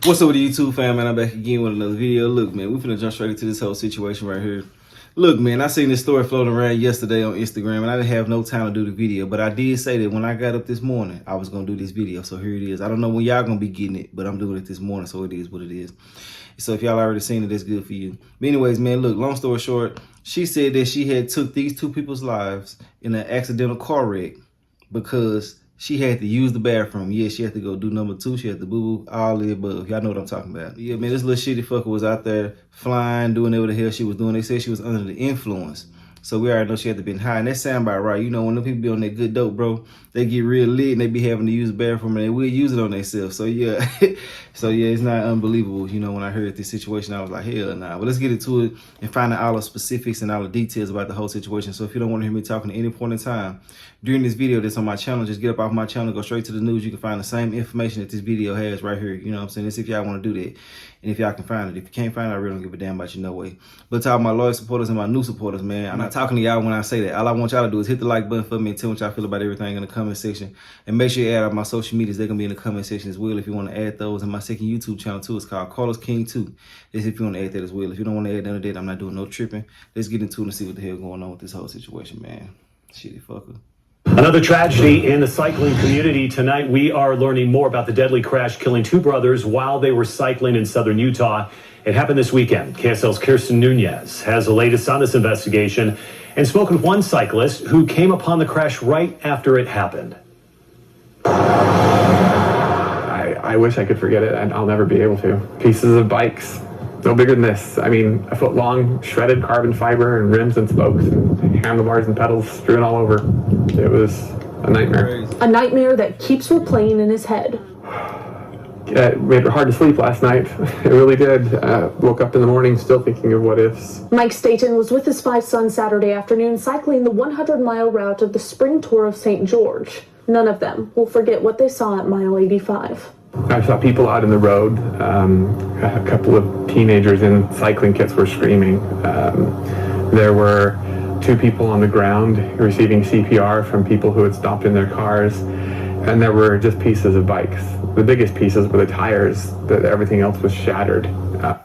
What's up with the YouTube fam, man? I'm back again with another video. Look, man, we finna jump straight into this whole situation right here. Look, man, I seen this story floating around yesterday on Instagram, and I didn't have no time to do the video, but I did say that when I got up this morning, I was gonna do this video, so here it is. I don't know when y'all gonna be getting it, but I'm doing it this morning, so it is what it is. So if y'all already seen it, that's good for you. But anyways, man, look, long story short, she said that she had took these two people's lives in an accidental car wreck because she had to use the bathroom. Yeah, she had to go do number 2. She had to boo-boo, all the above. Y'all know what I'm talking about. Yeah, man, this little shitty fucker was out there flying, doing whatever the hell she was doing. They said she was under the influence. So we already know she had to been high. And that sound about right. You know, when the people be on that good dope, bro, they get real lit and they be having to use the bathroom and they will use it on themselves. So yeah, it's not unbelievable. You know, when I heard this situation, I was like, hell nah. But let's get into it and find out all the specifics and all the details about the whole situation. So if you don't want to hear me talking at any point in time during this video that's on my channel, just get up off my channel, go straight to the news. You can find the same information that this video has right here. You know what I'm saying? That's if y'all want to do that. And if y'all can find it. If you can't find it, I really don't give a damn about you no way. But to all my loyal supporters and my new supporters, man, I'm not talking to y'all when I say that. All I want y'all to do is hit the like button for me and tell me what y'all feel about everything in the comment section. And make sure you add all my social medias. They're going to be in the comment section as well if you want to add those. And my second YouTube channel too is called Carlos King 2. That's if you want to add that as well. If you don't want to add none of that, I'm not doing no tripping. Let's get into it and see what the hell going on with this whole situation, man. Shitty fucker. Another tragedy in the cycling community. Tonight, we are learning more about the deadly crash killing two brothers while they were cycling in southern Utah. It happened this weekend. KSL's Kirsten Nunez has the latest on this investigation and spoken with one cyclist who came upon the crash right after it happened. I wish I could forget it, and I'll never be able to. Pieces of bikes, no bigger than this. I mean, a foot long, shredded carbon fiber and rims and spokes and handlebars and pedals strewn all over. It was a nightmare. A nightmare that keeps replaying in his head. It made it hard to sleep last night. It really did. Woke up in the morning still thinking of what ifs. Mike Staten was with his 5 sons Saturday afternoon cycling the 100-mile route of the spring tour of St. George. None of them will forget what they saw at mile 85. I saw people out in the road. A couple of teenagers in cycling kits were screaming. There were 2 people on the ground receiving CPR from people who had stopped in their cars. And there were just pieces of bikes. The biggest pieces were the tires. Everything else was shattered.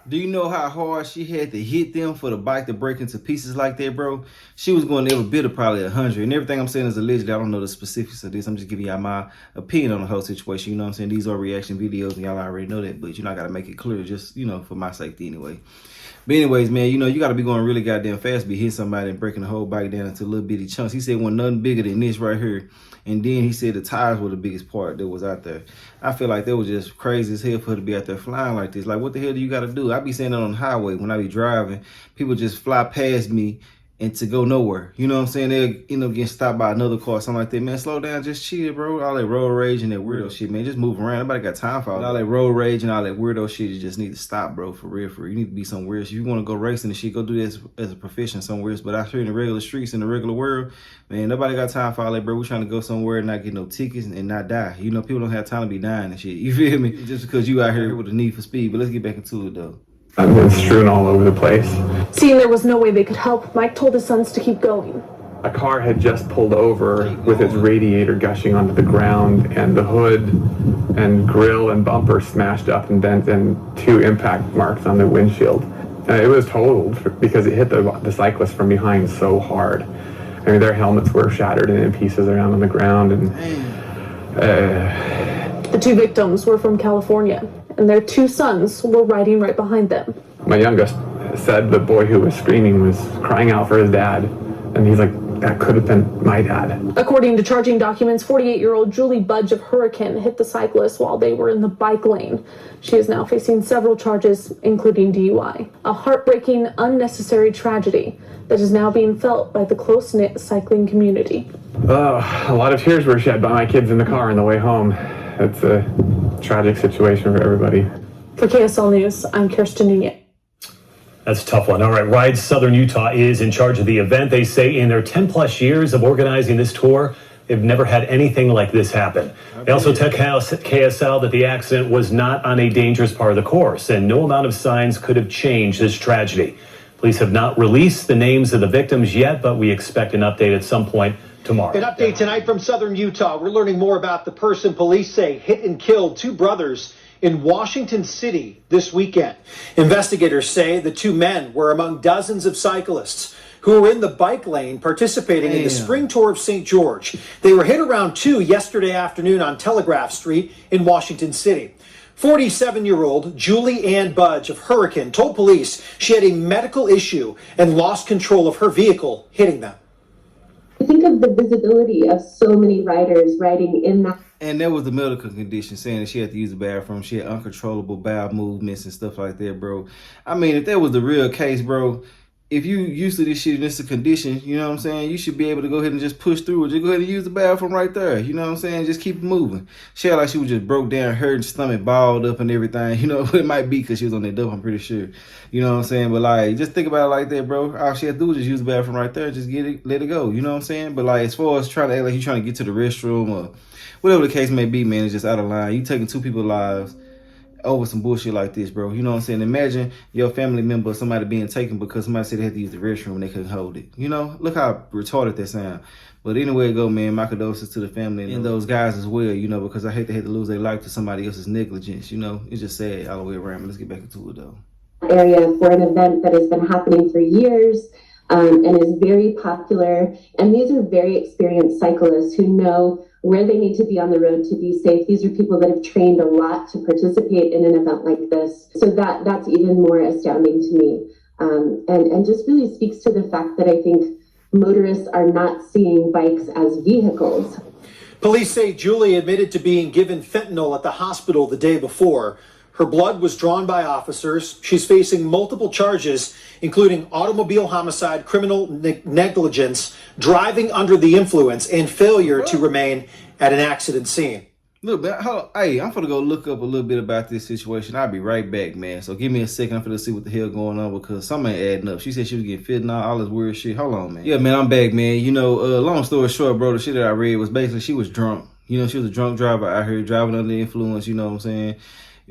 Do you know how hard she had to hit them for the bike to break into pieces like that, bro? She was going every bit of probably 100. And everything I'm saying is allegedly. I don't know the specifics of this. I'm just giving y'all my opinion on the whole situation. You know what I'm saying? These are reaction videos, and y'all already know that. But you know, I got to make it clear just, you know, for my safety anyway. But anyways, man, you know, you got to be going really goddamn fast to be hitting somebody and breaking the whole bike down into little bitty chunks. He said it wasn't nothing bigger than this right here. And then he said the tires were the biggest part that was out there. I feel like that was just crazy as hell for her to be out there flying like this. Like, what the hell do you got to do? I be saying that on the highway when I be driving. People just fly past me and to go nowhere. You know what I'm saying? They'll end up getting stopped by another car or something like that. Man, slow down, just chill, bro. All that road rage and that weirdo shit, man. Just move around. Nobody got time for all that road rage and all that weirdo shit. You just need to stop, bro, for real, for real. You need to be somewhere else. If you want to go racing and shit, go do this as a profession somewhere else. But out here in the regular streets, in the regular world, man, nobody got time for all that, bro. We trying to go somewhere and not get no tickets and not die. You know, people don't have time to be dying and shit. You feel me? Just because you out here with a need for speed. But let's get back into it, though. I've been strewn all over the place. Seeing there was no way they could help, Mike told his sons to keep going. A car had just pulled over with its radiator gushing onto the ground, and the hood and grill and bumper smashed up and bent, and 2 impact marks on the windshield. It was totaled because it hit the cyclist from behind so hard. I mean, their helmets were shattered and in pieces around on the ground. And the 2 victims were from California, and their 2 sons were riding right behind them. My youngest said the boy who was screaming was crying out for his dad, and he's like, that could have been my dad. According to charging documents, 48-year-old Julie Budge of Hurricane hit the cyclist while they were in the bike lane. She is now facing several charges, including DUI. A heartbreaking, unnecessary tragedy that is now being felt by the close-knit cycling community. A lot of tears were shed by my kids in the car on the way home. It's a tragic situation for everybody. For KSL News, I'm Kirsten Nunez. That's a tough one. All right, Ride Southern Utah is in charge of the event. They say in their 10-plus years of organizing this tour, they've never had anything like this happen. They also tell KSL that the accident was not on a dangerous part of the course, and no amount of signs could have changed this tragedy. Police have not released the names of the victims yet, but we expect an update at some point tomorrow. An update tonight from southern Utah. We're learning more about the person police say hit and killed 2 brothers in Washington City this weekend. Investigators say the two men were among dozens of cyclists who were in the bike lane participating in the spring tour of St. George. They were hit around 2 yesterday afternoon on Telegraph Street in Washington City. 47-year-old Julie Ann Budge of Hurricane told police she had a medical issue and lost control of her vehicle, hitting them. I think of the visibility of so many riders riding in that. And there was the medical condition saying that she had to use the bathroom. She had uncontrollable bowel movements and stuff like that, bro. I mean, if that was the real case, bro, if you used to this shit and it's a condition, you know what I'm saying, you should be able to go ahead and just push through it. Just go ahead and use the bathroom right there. You know what I'm saying? Just keep it moving. She had like she was just broke down, hurt, stomach balled up and everything. You know, it might be because she was on that dope, I'm pretty sure. You know what I'm saying? But like, just think about it like that, bro. All she had to do was just use the bathroom right there. Just get it, let it go. You know what I'm saying? But like, as far as trying to act like you're trying to get to the restroom or whatever the case may be, man, it's just out of line. You taking two people's lives over some bullshit like this, bro. You know what I'm saying? Imagine your family member, somebody being taken because somebody said they had to use the restroom and they couldn't hold it. You know, look how retarded that sound. But anyway, go, man. My condolences to the family and those guys as well, you know, because I hate they had to lose their life to somebody else's negligence. You know, it's just sad all the way around. But let's get back into it, though. Area for an event that has been happening for years and is very popular. And these are very experienced cyclists who know where they need to be on the road to be safe. These are people that have trained a lot to participate in an event like this. So that's even more astounding to me. And just really speaks to the fact that I think motorists are not seeing bikes as vehicles. Police say Julie admitted to being given fentanyl at the hospital the day before. Her blood was drawn by officers. She's facing multiple charges, including automobile homicide, criminal negligence, driving under the influence, and failure to remain at an accident scene. Look, man, hey, I'm gonna go look up a little bit about this situation. I'll be right back, man. So give me a second. I'm gonna see what the hell going on because something ain't adding up. She said she was getting fentanyl, all this weird shit. Hold on, man. Yeah, man, I'm back, man. You know, long story short, bro, the shit that I read was basically she was drunk. You know, she was a drunk driver out here driving under the influence, you know what I'm saying?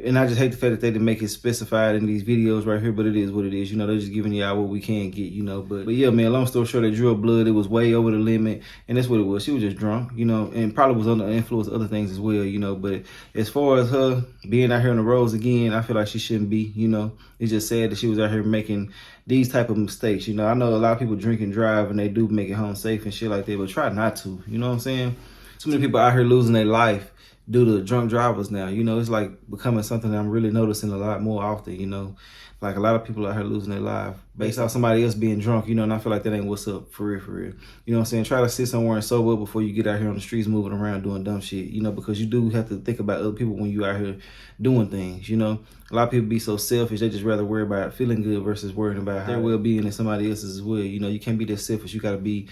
And I just hate the fact that they didn't make it specified in these videos right here, but it is what it is. You know, they're just giving y'all what we can get, you know. But yeah, man, long story short, they drew up blood. It was way over the limit, and that's what it was. She was just drunk, you know, and probably was under the influence of other things as well, you know. But as far as her being out here on the roads again, I feel like she shouldn't be, you know. It's just sad that she was out here making these type of mistakes, you know. I know a lot of people drink and drive, and they do make it home safe and shit like that, but try not to, you know what I'm saying? Too many people out here losing their life due to drunk drivers now. You know, it's like becoming something that I'm really noticing a lot more often, you know. Like a lot of people out here losing their life based off somebody else being drunk, you know, and I feel like that ain't what's up for real, for real. You know what I'm saying? Try to sit somewhere and sober up before you get out here on the streets moving around doing dumb shit, you know, because you do have to think about other people when you out here doing things, you know. A lot of people be so selfish, they just rather worry about feeling good versus worrying about their well-being and somebody else's as well. You know, you can't be that selfish. You got to be,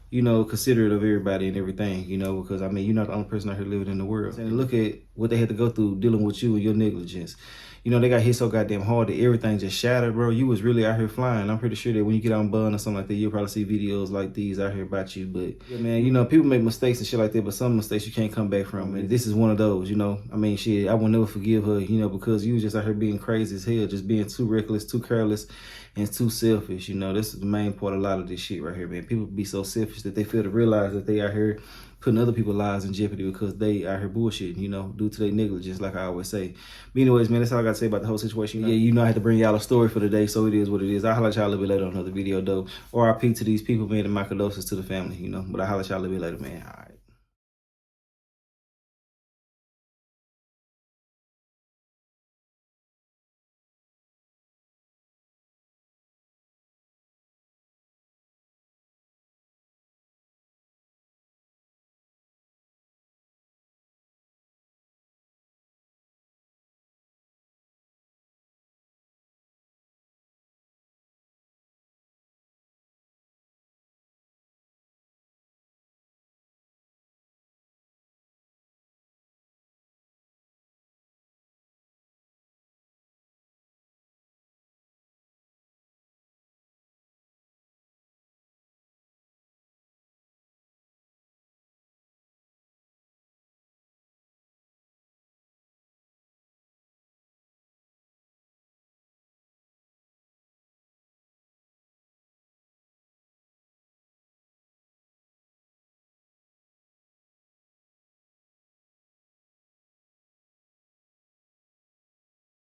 you know, considerate of everybody and everything, you know, because, I mean, you're not the only person out here living in the world. And look at what they had to go through dealing with you and your negligence. You know, they got hit so goddamn hard that everything just shattered, bro. You was really out here flying. I'm pretty sure that when you get on bun or something like that, you'll probably see videos like these out here about you. But, yeah, man, you know, people make mistakes and shit like that, but some mistakes you can't come back from. And this is one of those, you know. I mean, shit, I will never forgive her, you know, because you was just out here being crazy as hell, just being too reckless, too careless, and too selfish. You know, this is the main part of a lot of this shit right here, man. People be so selfish that they fail to realize that they out here putting other people's lives in jeopardy because they out here bullshitting, you know, due to their negligence, like I always say. But anyways, man, that's all I got to say about the whole situation. Yeah, you know, I had to bring y'all a story for the day, so it is what it is. I'll holler at y'all a little bit later on another video, though. RIP to these people, man, and my condolences to the family, you know. But I'll holler at y'all a little bit later, man. All right.